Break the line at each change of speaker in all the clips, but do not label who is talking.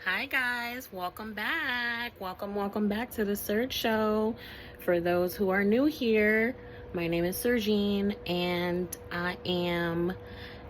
Hi guys, welcome back. Welcome back to the Surge Show. For those who are new here, my name is Sergine and I am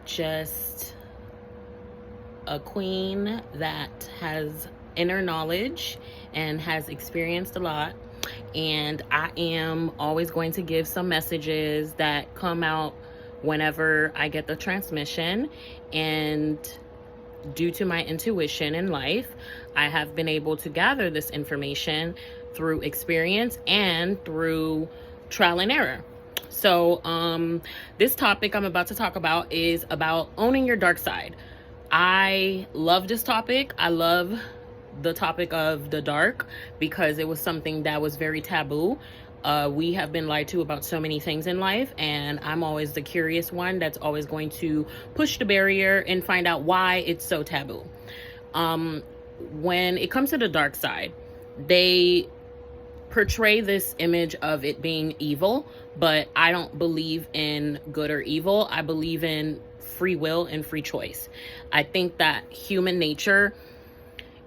just a queen that has inner knowledge and has experienced a lot. And I am always going to give some messages that come out whenever I get the transmission. And due to my intuition in life, I have been able to gather this information through experience and through trial and error. So this topic I'm about to talk about is about owning your dark side. I love this topic. I love the topic of the dark because it was something that was very taboo. We have been lied to about so many things in life, and I'm always the curious one that's always going to push the barrier and find out why it's so taboo. When it comes to the dark side, they portray this image of it being evil, but I don't believe in good or evil. I believe in free will and free choice. I think that human nature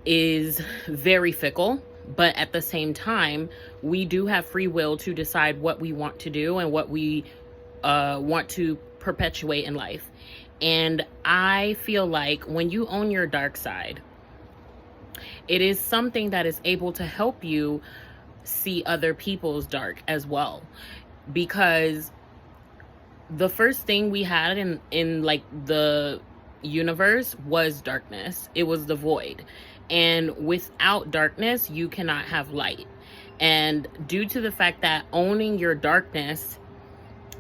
is very fickle, but at the same time, we do have free will to decide what we want to do and what we want to perpetuate in life. And I feel like when you own your dark side, it is something that is able to help you see other people's dark as well. Because the first thing we had in like the universe was darkness. It was the void. And without darkness, you cannot have light. And due to the fact that owning your darkness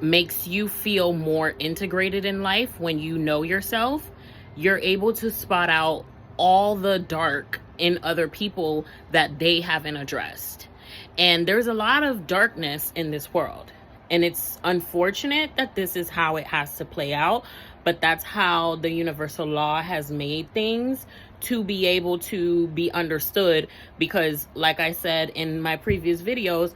makes you feel more integrated in life, when you know yourself, you're able to spot out all the dark in other people that they haven't addressed. And there's a lot of darkness in this world. And it's unfortunate that this is how it has to play out, but that's how the universal law has made things to be able to be understood. Because like I said in my previous videos,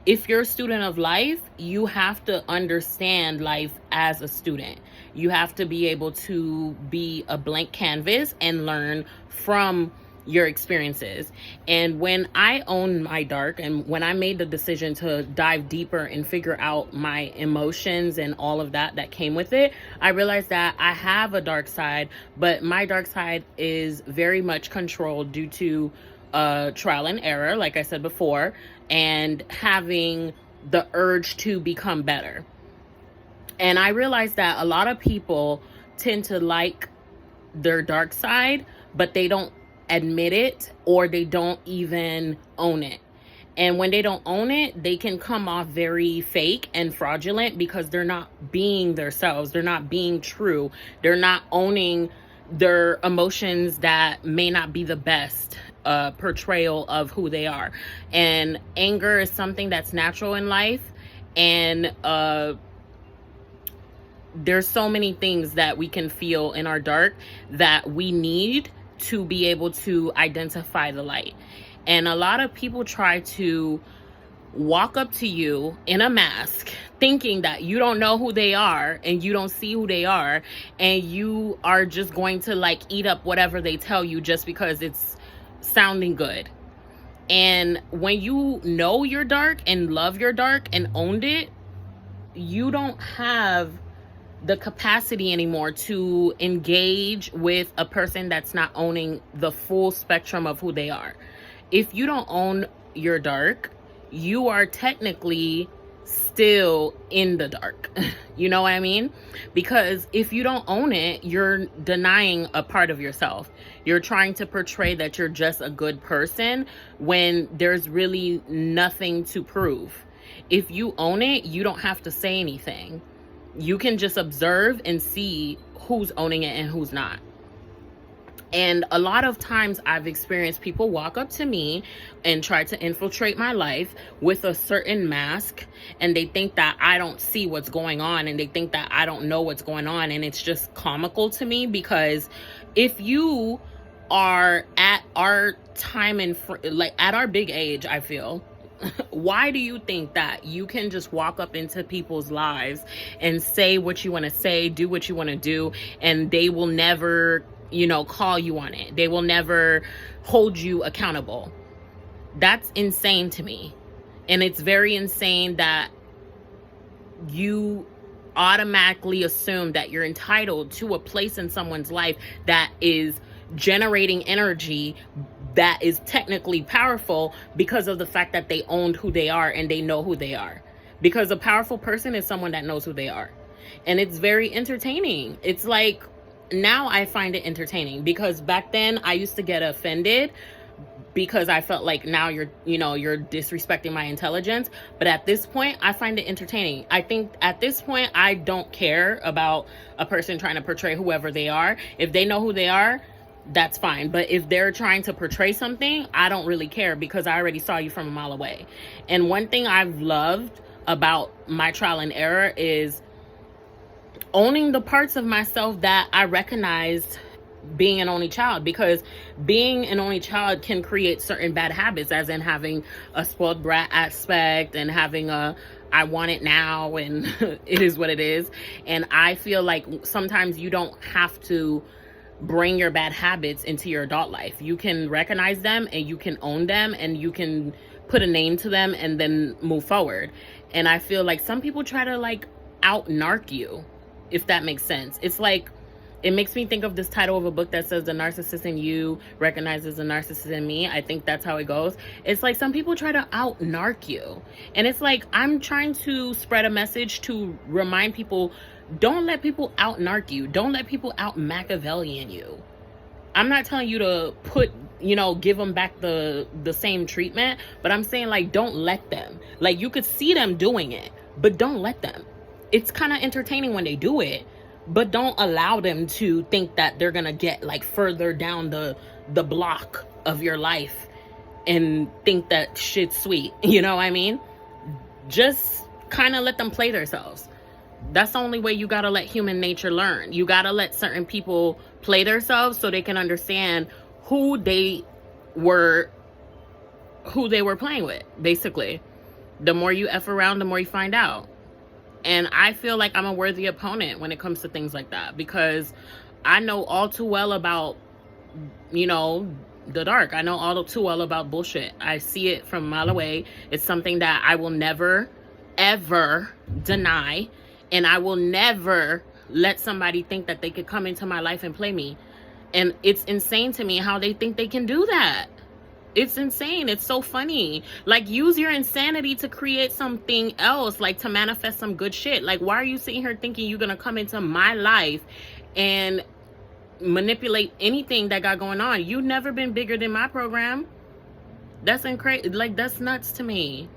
if you're a student of life, you have to understand life as a student. You have to be able to be a blank canvas and learn from your experiences. And when I own my dark, and when I made the decision to dive deeper and figure out my emotions and all of that came with it, I realized that I have a dark side, but my dark side is very much controlled due to trial and error, like I said before, and having the urge to become better. And I realized that a lot of people tend to like their dark side, but they don't admit it, or they don't even own it. And when they don't own it, they can come off very fake and fraudulent because they're not being themselves. They're not being true. They're not owning their emotions that may not be the best portrayal of who they are. And anger is something that's natural in life. And there's so many things that we can feel in our dark that we need to be able to identify the light. And a lot of people try to walk up to you in a mask thinking that you don't know who they are and you don't see who they are, and you are just going to like eat up whatever they tell you just because it's sounding good. And when you know your dark and love your dark and owned it, you don't have the capacity anymore to engage with a person that's not owning the full spectrum of who they are. If you don't own your dark, you are technically still in the dark. You know what I mean? Because if you don't own it, you're denying a part of yourself. You're trying to portray that you're just a good person when there's really nothing to prove. If you own it, you don't have to say anything. You can just observe and see who's owning it and who's not. And a lot of times I've experienced people walk up to me and try to infiltrate my life with a certain mask, and they think that I don't see what's going on, and they think that I don't know what's going on. And it's just comical to me, because if you are at our time and like at our big age, I feel, why do you think that you can just walk up into people's lives and say what you want to say, do what you want to do, and they will never call you on it. They will never hold you accountable. That's insane to me. And it's very insane that you automatically assume that you're entitled to a place in someone's life that is generating energy that is technically powerful because of the fact that they owned who they are and they know who they are. Because a powerful person is someone that knows who they are. And it's very entertaining. It's like, now I find it entertaining, because back then I used to get offended because I felt like, now you're disrespecting my intelligence. But at this point, I find it entertaining. I think at this point, I don't care about a person trying to portray whoever they are. If they know who they are, that's fine. But if they're trying to portray something, I don't really care, because I already saw you from a mile away. And one thing I've loved about my trial and error is owning the parts of myself that I recognized being an only child, because being an only child can create certain bad habits, as in having a spoiled brat aspect and having a I want it now and it is what it is. And I feel like sometimes you don't have to bring your bad habits into your adult life. You can recognize them and you can own them and you can put a name to them and then move forward. And I feel like some people try to like out narc you, if that makes sense. It's like, it makes me think of this title of a book that says The Narcissist in You Recognizes the Narcissist in Me. I think that's how it goes. It's like some people try to out narc you. And it's like, I'm trying to spread a message to remind people, don't let people out narc you. Don't let people out Machiavellian you. I'm not telling you to give them back the same treatment, but I'm saying, like, don't let them. Like, you could see them doing it, but don't let them. It's kind of entertaining when they do it, but don't allow them to think that they're gonna get like further down the block of your life and think that shit's sweet. You know what I mean? Just kind of let them play themselves. That's the only way you gotta let human nature learn. You gotta let certain people play themselves so they can understand who they were playing with, basically. The more you F around, the more you find out. And I feel like I'm a worthy opponent when it comes to things like that, because I know all too well about, the dark. I know all too well about bullshit. I see it from a mile away. It's something that I will never, ever deny. And I will never let somebody think that they could come into my life and play me. And it's insane to me how they think they can do that. It's insane. It's so funny. Like, use your insanity to create something else, like to manifest some good shit. Like, why are you sitting here thinking you're gonna come into my life and manipulate anything that got going on? You've never been bigger than my program. That's incredible. Like, that's nuts to me.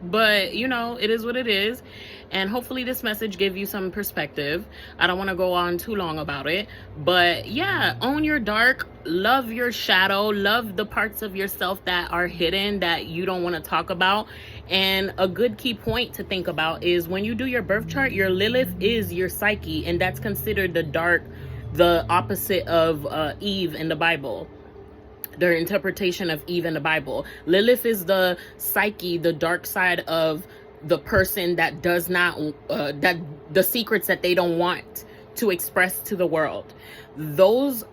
But it is what it is. And hopefully this message gave you some perspective. I don't want to go on too long about it, but yeah, own your dark, love your shadow, love the parts of yourself that are hidden that you don't want to talk about. And a good key point to think about is when you do your birth chart, your Lilith is your psyche, and that's considered the opposite of Eve in the Bible. Their interpretation of Eve in the Bible. Lilith is the psyche, the dark side of the person that does not, that the secrets that they don't want to express to the world. Those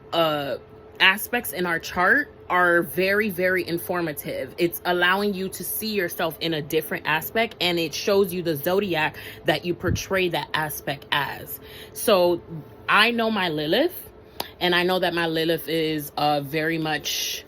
aspects in our chart are very, very informative. It's allowing you to see yourself in a different aspect, and it shows you the zodiac that you portray that aspect as. So I know my Lilith. And I know that my Lilith is a very much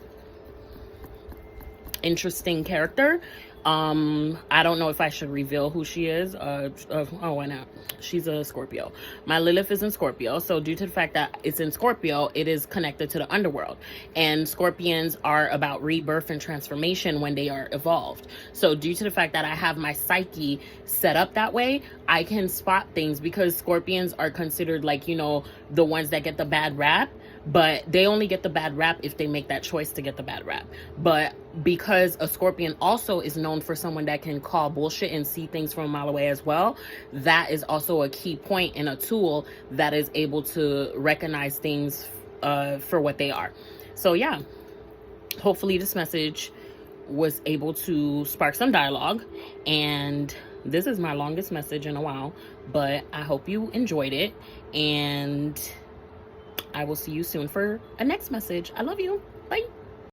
interesting character. I don't know if I should reveal who she is. Why not? She's a Scorpio. My Lilith is in Scorpio. So due to the fact that it's in Scorpio, it is connected to the underworld. And Scorpions are about rebirth and transformation when they are evolved. So due to the fact that I have my psyche set up that way, I can spot things, because Scorpions are considered like, the ones that get the bad rap. But they only get the bad rap if they make that choice to get the bad rap. But because a Scorpion also is known for someone that can call bullshit and see things from a mile away as well, that is also a key point and a tool that is able to recognize things for what they are. So yeah, hopefully this message was able to spark some dialogue. And this is my longest message in a while, but I hope you enjoyed it. And I will see you soon for a next message. I love you. Bye.